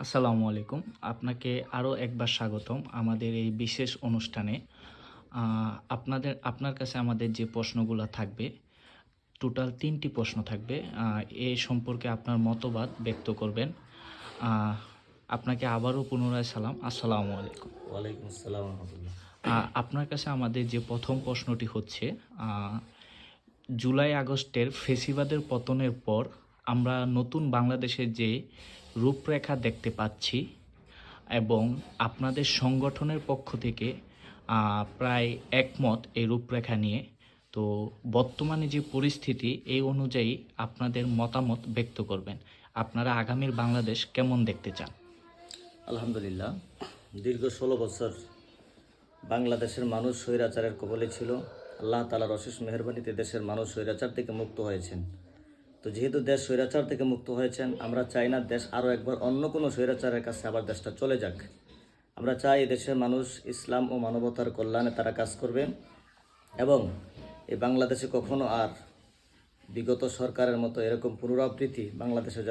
আসসালামু আলাইকুম। আপনাকে আরও একবার স্বাগতম আমাদের এই বিশেষ অনুষ্ঠানে। আপনার কাছে আমাদের যে প্রশ্নগুলো থাকবে, টোটাল ৩টি প্রশ্ন থাকবে। এ সম্পর্কে আপনার মতবাদ ব্যক্ত করবেন। আ আপনাকে আবারও পুনরায় সালাম। আসসালামু আলাইকুম। ওয়ালাইকুম আসসালাম রহমতুল্লাহ। আপনার কাছে আমাদের যে প্রথম প্রশ্নটি হচ্ছে, আ জুলাই আগস্টের ফ্যাসিবাদের পতনের পর আমরা নতুন বাংলাদেশের যে রূপরেখা দেখতে পাচ্ছি এবং আপনাদের সংগঠনের পক্ষ থেকে প্রায় একমত এই রূপরেখা নিয়ে। তো বর্তমানে যে পরিস্থিতি এই অনুযায়ী আপনাদের মতামত ব্যক্ত করবেন। আপনারা আগামীর বাংলাদেশ কেমন দেখতে চান? আলহামদুলিল্লাহ, দীর্ঘ ১৬ বছর বাংলাদেশের মানুষ স্বৈরাচারের কবলে ছিল। আল্লাহ তাআলার অশেষ মেহেরবানিতে দেশের মানুষ স্বৈরাচার থেকে মুক্ত হয়েছেন। তো যেহেতু দেশ স্বৈরাচার থেকে মুক্ত হয়েছেন, আমরা চাই না দেশ আরও একবার অন্য কোনো স্বৈরাচারের কাছে আবার দেশটা চলে যাক। আমরা চাই এই দেশের মানুষ ইসলাম ও মানবতার কল্যাণে তারা কাজ করবে এবং এই বাংলাদেশে কখনো আর বিগত সরকারের মতো এরকম পুনরাবৃত্তি বাংলাদেশের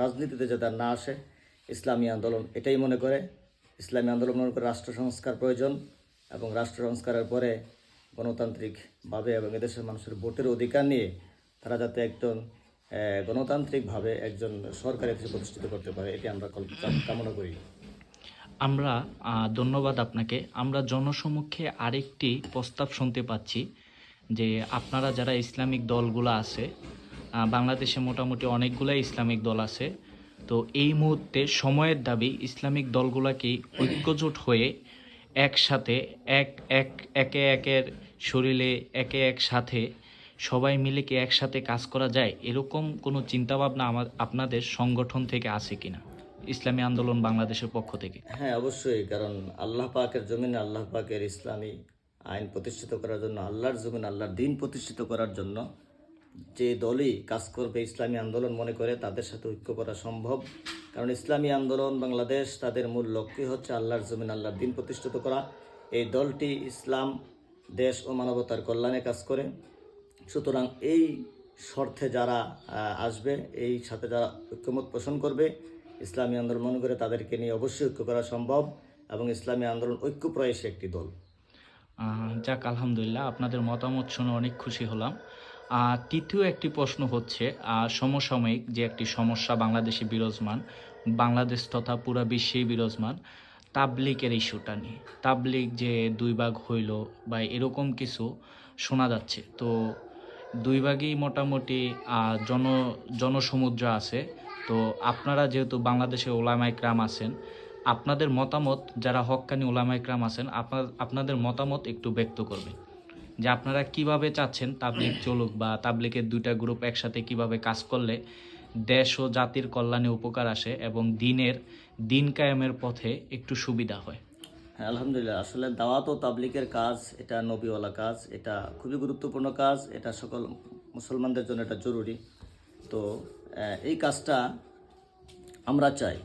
রাজনীতিতে যাতে না আসে। ইসলামী আন্দোলন এটাই মনে করে, ইসলামী আন্দোলন মনে করে রাষ্ট্র সংস্কার প্রয়োজন এবং রাষ্ট্র সংস্কারের পরে গণতান্ত্রিকভাবে এবং এদেশের মানুষের ভোটের অধিকার নিয়ে তারা যাতে একজন গণতান্ত্রিকভাবে একজন সরকার এদেশে প্রতিষ্ঠিত করতে পারে, এটি আমরা কামনা করি। আমরা ধন্যবাদ আপনাকে। আমরা জনসমক্ষে আরেকটি প্রস্তাব শুনতে পাচ্ছি যে আপনারা যারা ইসলামিক দলগুলো আছে, বাংলাদেশে মোটামুটি অনেকগুলাই ইসলামিক দল আছে। তো এই মুহূর্তে সময়ের দাবি ইসলামিক দলগুলোকে ঐক্যজোট হয়ে একসাথে একের শরীরে একসাথে সবাই মিলে কি একসাথে কাজ করা যায়, এরকম কোনো চিন্তাভাবনা আপনাদের সংগঠন থেকে আছে কিনা, ইসলামী আন্দোলন বাংলাদেশের পক্ষ থেকে? হ্যাঁ, অবশ্যই। কারণ আল্লাহ পাকের জমিনে আল্লাহ পাকের ইসলামী আইন প্রতিষ্ঠিত করার জন্য, আল্লাহর জমিনে আল্লাহর দিন প্রতিষ্ঠিত করার জন্য যে দলই কাজ করবে ইসলামী আন্দোলন মনে করে তাদের সাথে ঐক্য করা সম্ভব। কারণ ইসলামী আন্দোলন বাংলাদেশ তাদের মূল লক্ষ্যই হচ্ছে আল্লাহর জমিনে আল্লাহর দিন প্রতিষ্ঠিত করা। এই দলটি ইসলাম, দেশ ও মানবতার কল্যাণে কাজ করে। সুতরাং এই শর্তে যারা আসবে, এই সাথে যারা ঐক্যমত পোষণ করবে, ইসলামী আন্দোলন মনে করে তাদেরকে নিয়ে অবশ্যই ঐক্য করা সম্ভব এবং ইসলামী আন্দোলন ঐক্যপ্রয়াসী একটি দল। যাক, আলহামদুলিল্লাহ, আপনাদের মতামত শুনে অনেক খুশি হলাম। তৃতীয় একটি প্রশ্ন হচ্ছে, সমসাময়িক যে একটি সমস্যা বাংলাদেশে বিরাজমান, বাংলাদেশ তথা পুরা বিশ্বেই বিরাজমান, তাবলিগের ইস্যুটা নিয়ে। তাবলিগ যে দুই ভাগ হইল বা এরকম কিছু শোনা যাচ্ছে। তো দুই ভাগেই মোটামুটি জনসমুদ্র আছে। তো আপনারা যেহেতু বাংলাদেশে ওলামায়ে কেরাম আছেন, আপনাদের মতামত, যারা হক্কানি ওলামায়ে কেরাম আছেন, আপনাদের মতামত একটু ব্যক্ত করবেন যে আপনারা কিভাবে চাচ্ছেন তাবলিগ চলুক, বা তাবলিগের দুইটা গ্রুপ একসাথে কিভাবে কাজ করলে দেশ ও জাতির কল্যাণে উপকার আসে এবং দিন কায়েমের পথে একটু সুবিধা হয়। হ্যাঁ, আলহামদুলিল্লাহ। আসলে দাওয়াত ও তাবলিগের কাজ এটা নবীওয়ালা কাজ, এটা খুবই গুরুত্বপূর্ণ কাজ, এটা সকল মুসলমানদের জন্য এটা জরুরি। তো এই কাজটা আমরা চাই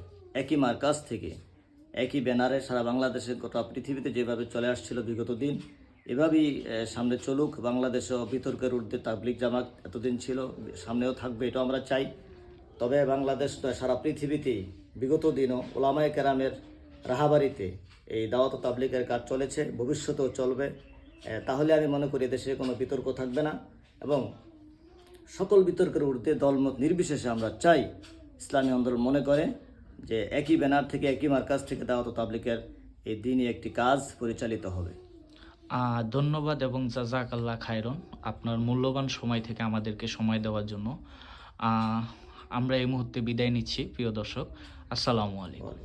একই মার্কাজ থেকে, একই ব্যানারে সারা বাংলাদেশে, গোটা পৃথিবীতে যেভাবে চলে আসছিল বিগত দিন, এভাবেই সামনে চলুক। বাংলাদেশেও বিতর্কের ঊর্ধ্বে তাবলিগ জামাত এতদিন ছিল, সামনেও থাকবে, এটাও আমরা চাই। তবে বাংলাদেশ নয়, সারা পৃথিবীতেই বিগত দিনও ওলামায়ে কেরামের রাহাবারিতে এই দাওয়াত ও তাবলিগের কাজ চলেছে, ভবিষ্যতেও চলবে। তাহলে আমি মনে করি দেশে কোনো বিতর্ক থাকবে না এবং সকল বিতর্কের ঊর্ধ্বে দলমত নির্বিশেষে আমরা চাই, ইসলামী আন্দোলন মনে করে যে একই ব্যানার থেকে, একই মার্কাজ থেকে দাওয়াত ও তাবলিগের এই দিনই একটি কাজ পরিচালিত হবে। ধন্যবাদ এবং জাযাকাল্লাহ খায়রন, আপনার মূল্যবান সময় থেকে আমাদেরকে সময় দেওয়ার জন্য। আমরা এই মুহূর্তে বিদায় নিচ্ছি, প্রিয় দর্শক। আসসালামু আলাইকুম।